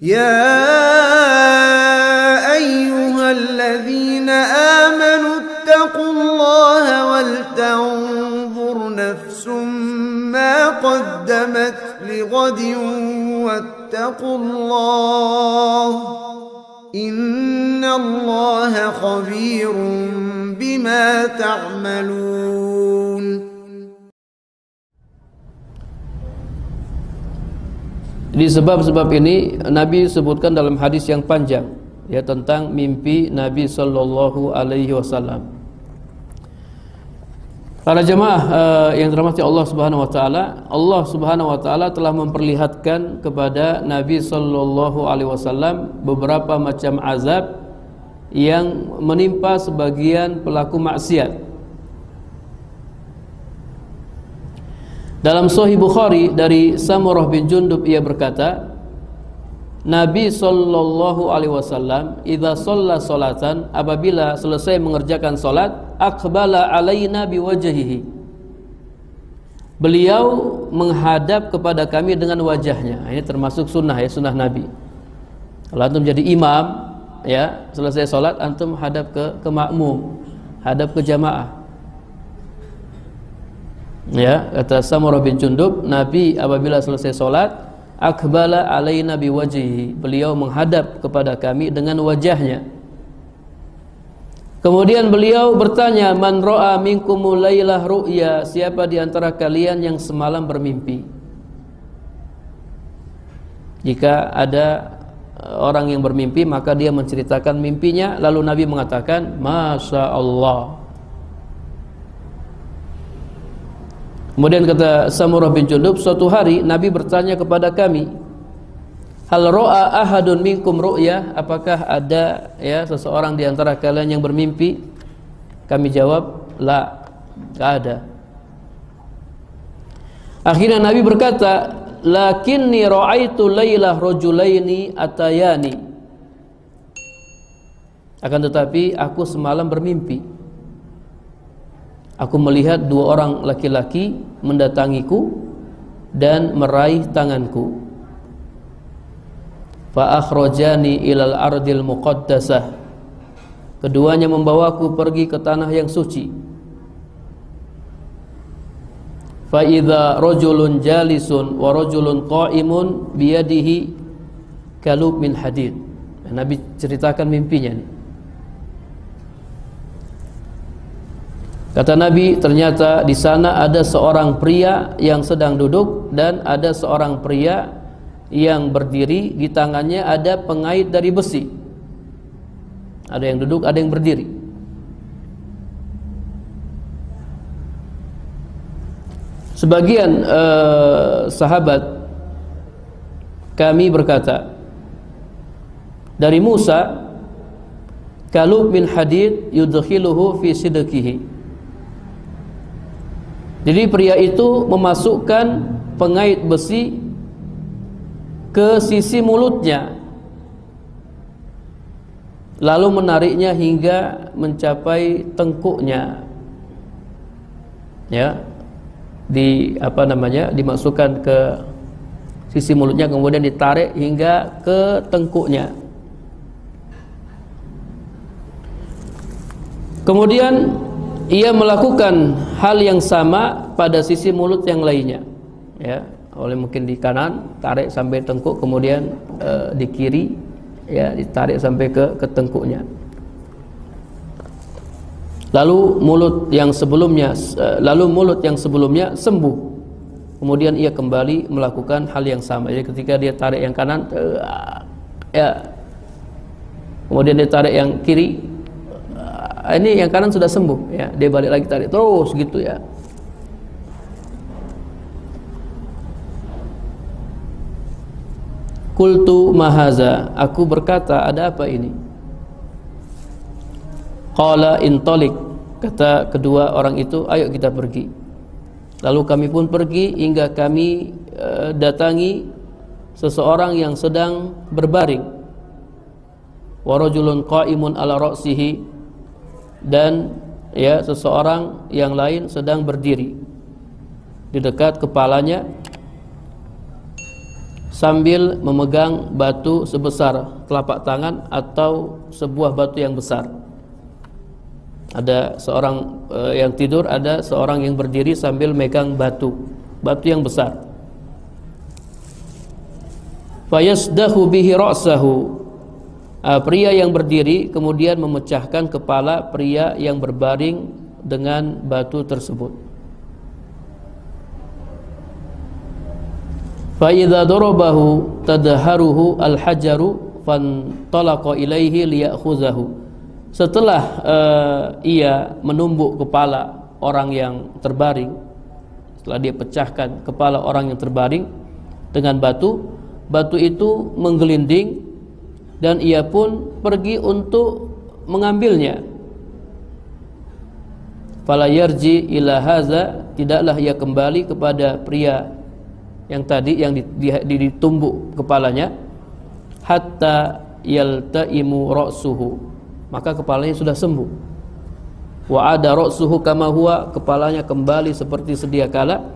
يا أيها الذين آمنوا اتقوا الله ولتنظر نفس ما قدمت لغد واتقوا الله إن الله خبير بما تعملون. Di sebab-sebab ini Nabi sebutkan dalam hadis yang panjang ya tentang mimpi Nabi sallallahu alaihi wasallam. Para jemaah yang dirahmati Allah Subhanahu wa taala, Allah Subhanahu wa taala telah memperlihatkan kepada Nabi sallallahu alaihi wasallam beberapa macam azab yang menimpa sebagian pelaku maksiat. Dalam Sahih Bukhari dari Samurah bin Jundub ia berkata, Nabi sallallahu alaihi wasallam idza shalla salatan, apabila selesai mengerjakan salat, aqbala alaina biwajhihi, beliau menghadap kepada kami dengan wajahnya. Ini termasuk sunnah ya, sunnah Nabi. Kalau antum jadi imam ya, selesai salat antum hadap ke makmum, hadap ke jamaah. Ya, kata Samurah bin Jundub, Nabi apabila selesai salat, aqbala alaina biwajhihi, beliau menghadap kepada kami dengan wajahnya. Kemudian beliau bertanya, man ra'a minkumul lailah ru'ya, siapa di antara kalian yang semalam bermimpi? Jika ada orang yang bermimpi, maka dia menceritakan mimpinya, lalu Nabi mengatakan, Masya Allah. Kemudian kata Samurah bin Jundub, suatu hari Nabi bertanya kepada kami, hal ro'a ahadun minkum ru'ya, apakah ada ya seseorang di antara kalian yang bermimpi? Kami jawab, la, enggak ada. Akhirnya Nabi berkata, lakinni ra'aitu lailah rajulaini atayani, akan tetapi aku semalam bermimpi. Aku melihat dua orang laki-laki mendatangiku dan meraih tanganku. Fa akhrajani ilal ardil muqaddasah, keduanya membawaku pergi ke tanah yang suci. Fa idza rajulun jalisun wa rajulun qa'imun biyadihi kalub min hadid. Nabi ceritakan mimpinya nih. Kata Nabi, ternyata di sana ada seorang pria yang sedang duduk dan ada seorang pria yang berdiri, di tangannya ada pengait dari besi. Ada yang duduk, ada yang berdiri. Sebagian sahabat kami berkata, dari Musa, kalub min hadid yudkhiluhu fi sidqihi. Jadi pria itu memasukkan pengait besi ke sisi mulutnya, lalu menariknya hingga mencapai tengkuknya. Ya, dimasukkan ke sisi mulutnya, kemudian ditarik hingga ke tengkuknya. Kemudian ia melakukan hal yang sama pada sisi mulut yang lainnya, ya, oleh mungkin di kanan tarik sampai tengkuk, kemudian di kiri ya ditarik sampai ke tengkuknya. Lalu mulut yang sebelumnya sembuh. Kemudian ia kembali melakukan hal yang sama. Jadi ketika dia tarik yang kanan, ya, kemudian dia tarik yang kiri, ini yang kanan sudah sembuh ya, dia balik lagi tarik terus gitu ya. Qultu mahaza, aku berkata, ada apa ini? Qala intalik, kata kedua orang itu, ayo kita pergi. Lalu kami pun pergi hingga kami datangi seseorang yang sedang berbaring. Wa rajulun qa'imun ala ra'sihi, dan ya seseorang yang lain sedang berdiri di dekat kepalanya. sambil memegang batu sebesar telapak tangan atau sebuah batu yang besar. Ada seorang yang tidur, ada seorang yang berdiri sambil megang batu yang besar. Fayasdahu bihi ra'sahu. Pria yang berdiri kemudian memecahkan kepala pria yang berbaring dengan batu tersebut. Fa idza darabahu tadharuhu al-hajaru fantalaqa ilaihi liya'khuzahu. Setelah ia menumbuk kepala orang yang terbaring, setelah dia pecahkan kepala orang yang terbaring dengan batu itu menggelinding dan ia pun pergi untuk mengambilnya. Fala yarji ila haza, tidaklah ia kembali kepada pria yang tadi yang ditumbuk kepalanya, hatta yaltaimu ra'suhu, maka kepalanya sudah sembuh. Wa ada ra'suhu kama huwa, kepalanya kembali seperti sedia kala.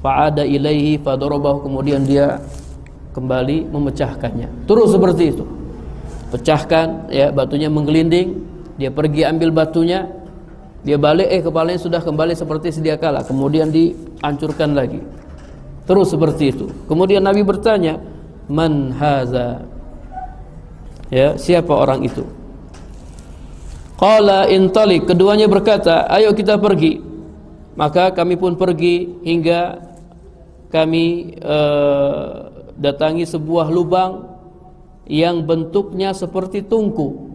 Fa ada ilaihi fadarabahu, kemudian dia kembali memecahkannya. Terus seperti itu, pecahkan, ya, batunya menggelinding, dia pergi ambil batunya, dia balik, kepalanya sudah kembali seperti sedia kala, kemudian dihancurkan lagi. Terus seperti itu. Kemudian Nabi bertanya, man haza, ya, siapa orang itu? Qala intalik, keduanya berkata, ayo kita pergi. Maka kami pun pergi hingga kami datangi sebuah lubang yang bentuknya seperti tungku.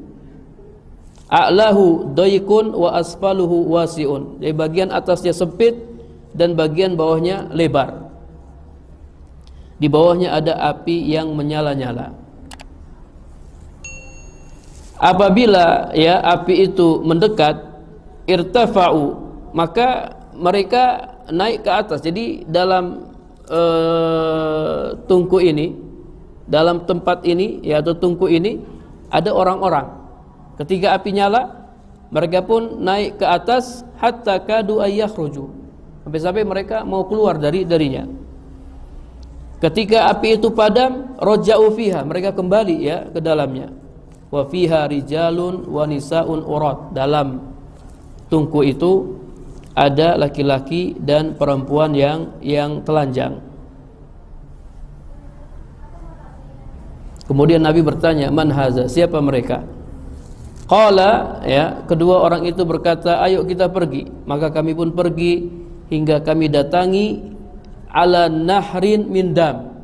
A'lahu daikun wa asfaluhu wasi'un. Jadi bagian atasnya sempit dan bagian bawahnya lebar. Di bawahnya ada api yang menyala-nyala. Apabila, ya, api itu mendekat, irtafa'u, maka mereka naik ke atas. Jadi dalam tungku ini, dalam tempat ini, ya, atau tungku ini ada orang-orang. Ketika api nyala, mereka pun naik ke atas, hatta kadu ayyakhruju, sampai mereka mau keluar darinya. Ketika api itu padam, raja'u fiha, mereka kembali, ya, ke dalamnya. Wa fiha rijalun wa nisaun urat, dalam tungku itu ada laki-laki dan perempuan yang telanjang. Kemudian Nabi bertanya, man haza, siapa mereka? Qala, ya, kedua orang itu berkata, ayo kita pergi. Maka kami pun pergi hingga kami datangi ala nahrin min dam,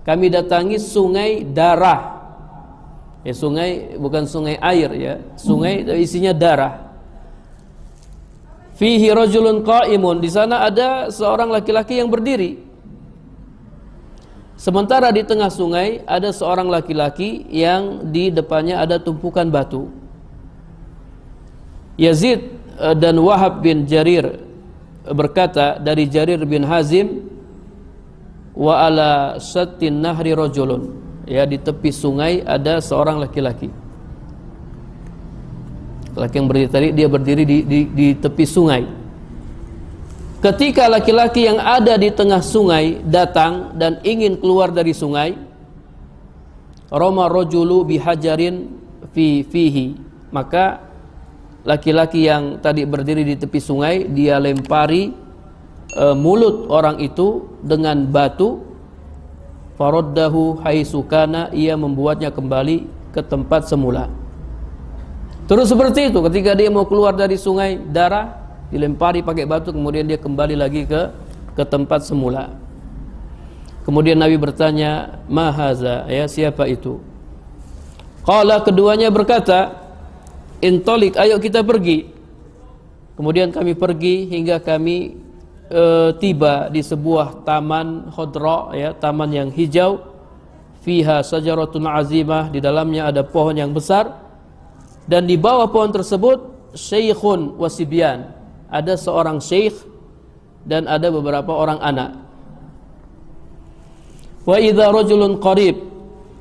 kami datangi sungai darah. Ya, sungai bukan sungai air, ya, sungai isinya darah. Fihi rajulun qa'imun, di sana ada seorang laki-laki yang berdiri. Sementara di tengah sungai ada seorang laki-laki yang di depannya ada tumpukan batu. Yazid dan Wahab bin Jarir berkata dari Jarir bin Hazim, wa ala sattin nahri rajulun, ya, di tepi sungai ada seorang laki-laki. Laki yang berdiri tadi, dia berdiri di tepi sungai. Ketika laki-laki yang ada di tengah sungai datang dan ingin keluar dari sungai, rama rajulu bihajarin fihi, maka laki-laki yang tadi berdiri di tepi sungai, dia lempari mulut orang itu dengan batu. Faraddahu haitsu kana, ia membuatnya kembali ke tempat semula. Terus seperti itu, ketika dia mau keluar dari sungai darah, dilempari pakai batu, kemudian dia kembali lagi ke tempat semula. Kemudian Nabi bertanya, ma haza, ya, siapa itu? Qala, keduanya berkata, intalik, ayo kita pergi. Kemudian kami pergi hingga kami tiba di sebuah taman khadra, ya, taman yang hijau. Fiha sajaratun azimah, di dalamnya ada pohon yang besar, dan di bawah pohon tersebut syekhun wasibyan, ada seorang syekh dan ada beberapa orang anak. Wa idza rajulun qarib,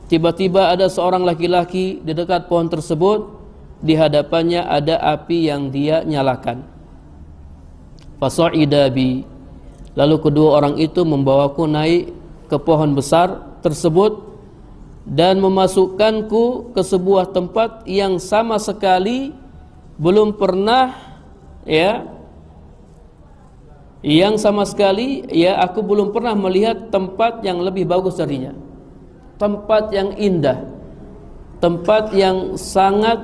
tiba-tiba ada seorang laki-laki di dekat pohon tersebut, di hadapannya ada api yang dia nyalakan. Fasa'ida bi, lalu kedua orang itu membawaku naik ke pohon besar tersebut dan memasukkanku ke sebuah tempat yang sama sekali belum pernah yang sama sekali aku belum pernah melihat tempat yang lebih bagus darinya, tempat yang indah, tempat yang sangat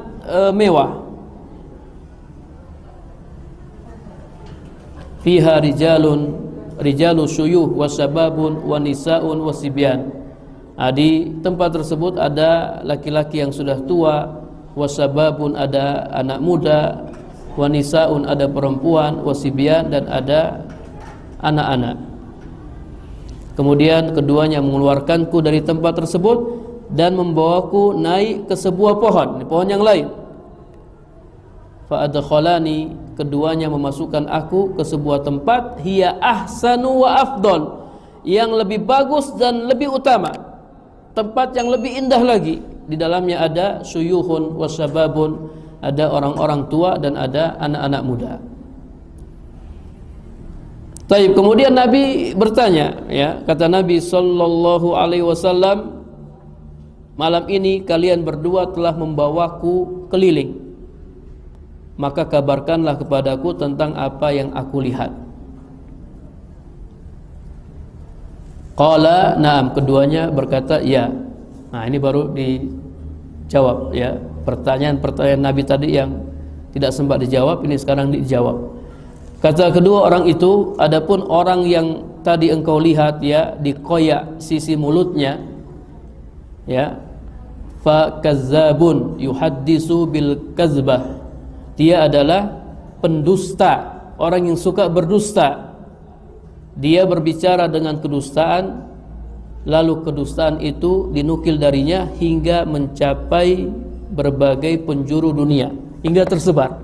mewah. Fiha rijalu syuyuh wasababun wa nisaun wasibyan. Di tempat tersebut ada laki-laki yang sudah tua, wasababun ada anak muda, wa nisaun ada perempuan, wasibyan dan ada anak-anak. Kemudian keduanya mengeluarkanku dari tempat tersebut dan membawaku naik ke sebuah pohon yang lain. Fa adkhalani, keduanya memasukkan aku ke sebuah tempat hiya ahsanu wa afdal, yang lebih bagus dan lebih utama, tempat yang lebih indah lagi. Di dalamnya ada syuyuhun wasababun, ada orang-orang tua dan ada anak-anak muda. Taib, kemudian Nabi bertanya, kata Nabi sallallahu alaihi wasallam, malam ini kalian berdua telah membawaku keliling, maka kabarkanlah kepadaku tentang apa yang aku lihat. Qala na'am, keduanya berkata ya. Nah, ini baru dijawab pertanyaan Nabi tadi yang tidak sempat dijawab, ini sekarang dijawab. Kata kedua orang itu, adapun orang yang tadi engkau lihat dikoyak sisi mulutnya, fa kazzabun yuhaddisu bil kazbah, dia adalah pendusta, orang yang suka berdusta. Dia berbicara dengan kedustaan, lalu kedustaan itu dinukil darinya hingga mencapai berbagai penjuru dunia, hingga tersebar.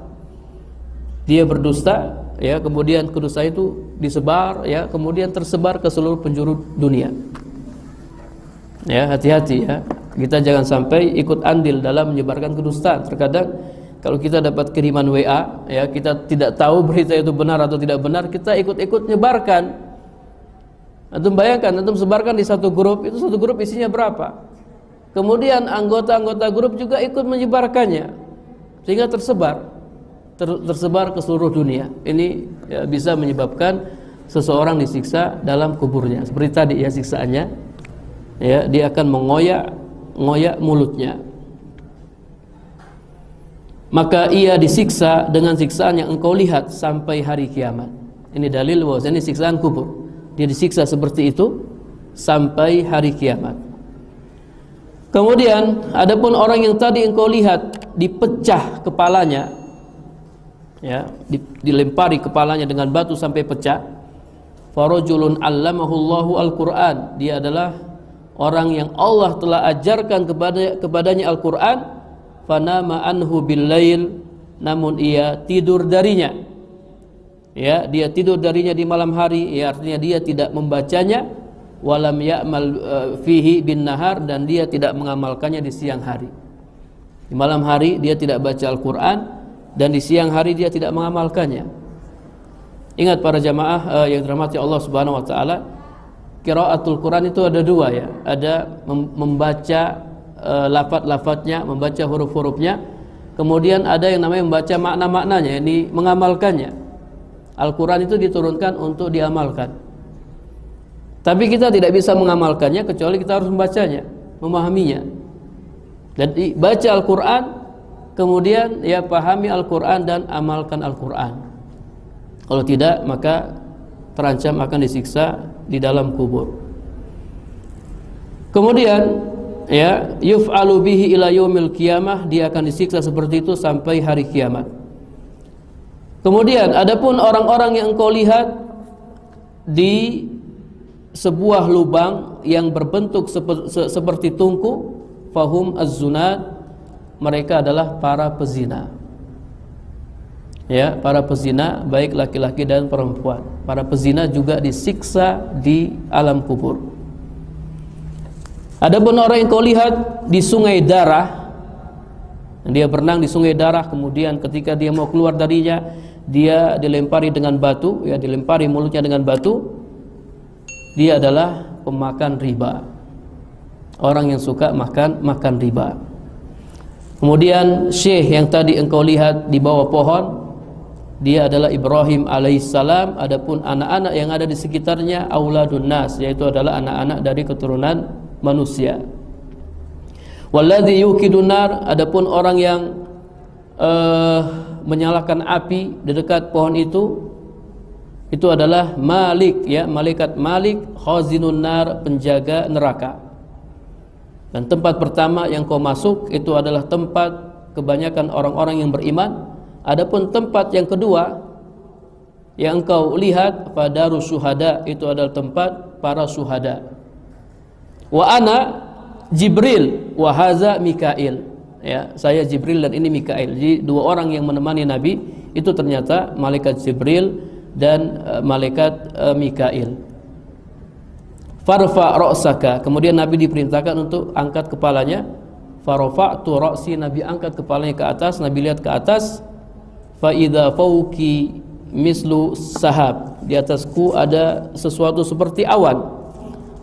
Dia berdusta, kemudian kedustaan itu disebar, kemudian tersebar ke seluruh penjuru dunia. Hati-hati kita jangan sampai ikut andil dalam menyebarkan kedustaan. Terkadang kalau kita dapat kiriman WA, kita tidak tahu berita itu benar atau tidak benar, kita ikut-ikut menyebarkan. Antum bayangkan, antum sebarkan di satu grup, itu satu grup isinya berapa? Kemudian anggota-anggota grup juga ikut menyebarkannya, sehingga tersebar ke seluruh dunia. Ini bisa menyebabkan seseorang disiksa dalam kuburnya. Seperti tadi siksaannya, dia akan mengoyak mulutnya. Maka ia disiksa dengan siksaan yang engkau lihat sampai hari kiamat. Ini dalil bahwa ini siksaan kubur. Dia disiksa seperti itu sampai hari kiamat. Kemudian adapun orang yang tadi engkau lihat dipecah kepalanya, dilempari kepalanya dengan batu sampai pecah, farajulun allamahullahu al-Qur'an, dia adalah orang yang Allah telah ajarkan kepadanya Al-Qur'an, fanama anhu bil-lail, namun ia tidur darinya. Dia tidur darinya di malam hari, artinya dia tidak membacanya, walam ya'mal fihi bin nahar, dan dia tidak mengamalkannya di siang hari. Di malam hari dia tidak baca Al-Qur'an, dan di siang hari dia tidak mengamalkannya. Ingat para jamaah yang dirahmati Allah Subhanahu wa taala, qiraatul Qur'an itu ada dua, ada membaca lafaz-lafaznya, membaca huruf-hurufnya, kemudian ada yang namanya membaca makna-maknanya, ini mengamalkannya. Al-Quran itu diturunkan untuk diamalkan, tapi kita tidak bisa mengamalkannya kecuali kita harus membacanya, memahaminya. Dan baca Al-Quran, kemudian pahami Al-Quran dan amalkan Al-Quran. Kalau tidak, maka terancam akan disiksa di dalam kubur. Kemudian yuf'alu bihi ila yaumil qiyamah, dia akan disiksa seperti itu sampai hari kiamat. Kemudian adapun orang-orang yang engkau lihat di sebuah lubang yang berbentuk seperti tungku, fahum az-zunat, mereka adalah para pezina. Para pezina baik laki-laki dan perempuan. Para pezina juga disiksa di alam kubur. Adapun orang yang kau lihat di sungai darah, dia berenang di sungai darah, kemudian ketika dia mau keluar darinya, dia dilempari dengan batu, dilempari mulutnya dengan batu. Dia adalah pemakan riba. Orang yang suka makan riba. Kemudian syekh yang tadi engkau lihat di bawah pohon, dia adalah Ibrahim alaihissalam. Adapun anak-anak yang ada di sekitarnya auladun nas, yaitu adalah anak-anak dari keturunan manusia. Walladzi yuqidun nar, adapun orang yang menyalakan api di dekat pohon itu adalah Malik, ya, malaikat Malik, khazinun nar, penjaga neraka. Dan tempat pertama yang kau masuk itu adalah tempat kebanyakan orang-orang yang beriman. Adapun tempat yang kedua yang engkau lihat pada syuhada, itu adalah tempat para syuhada. Wa ana Jibril wa haza Mikail. Ya, saya Jibril dan ini Mikail. Jadi dua orang yang menemani Nabi itu ternyata malaikat Jibril dan malaikat Mikail. Farfa ra'saka, kemudian Nabi diperintahkan untuk angkat kepalanya. Farafa'tu ra'si, Nabi angkat kepalanya ke atas. Nabi lihat ke atas. Fa idza fawqi mislu sahab, di atasku ada sesuatu seperti awan.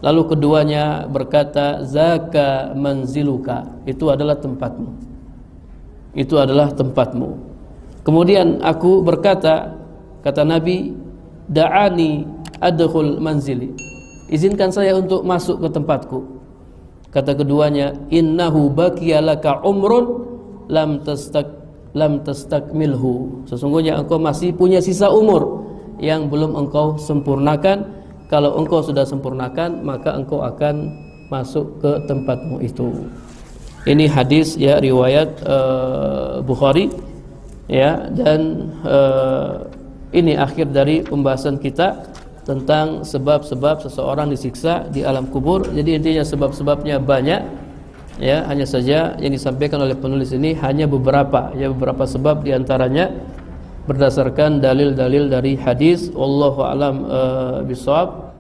Lalu keduanya berkata, zaka manziluka, itu adalah tempatmu. Itu adalah tempatmu. Kemudian aku berkata, kata Nabi, da'ani adkhul manzili, izinkan saya untuk masuk ke tempatku. Kata keduanya, innahu baqiyalaka umrun lam tastakmilhu, sesungguhnya engkau masih punya sisa umur yang belum engkau sempurnakan. Kalau engkau sudah sempurnakan, maka engkau akan masuk ke tempatmu itu. Ini hadis, ya, riwayat Bukhari, ya, dan ini akhir dari pembahasan kita tentang sebab-sebab seseorang disiksa di alam kubur. Jadi intinya sebab-sebabnya banyak, ya, hanya saja yang disampaikan oleh penulis ini hanya beberapa, ya, beberapa sebab diantaranya berdasarkan dalil-dalil dari hadis. Wallahu a'lam bishawab.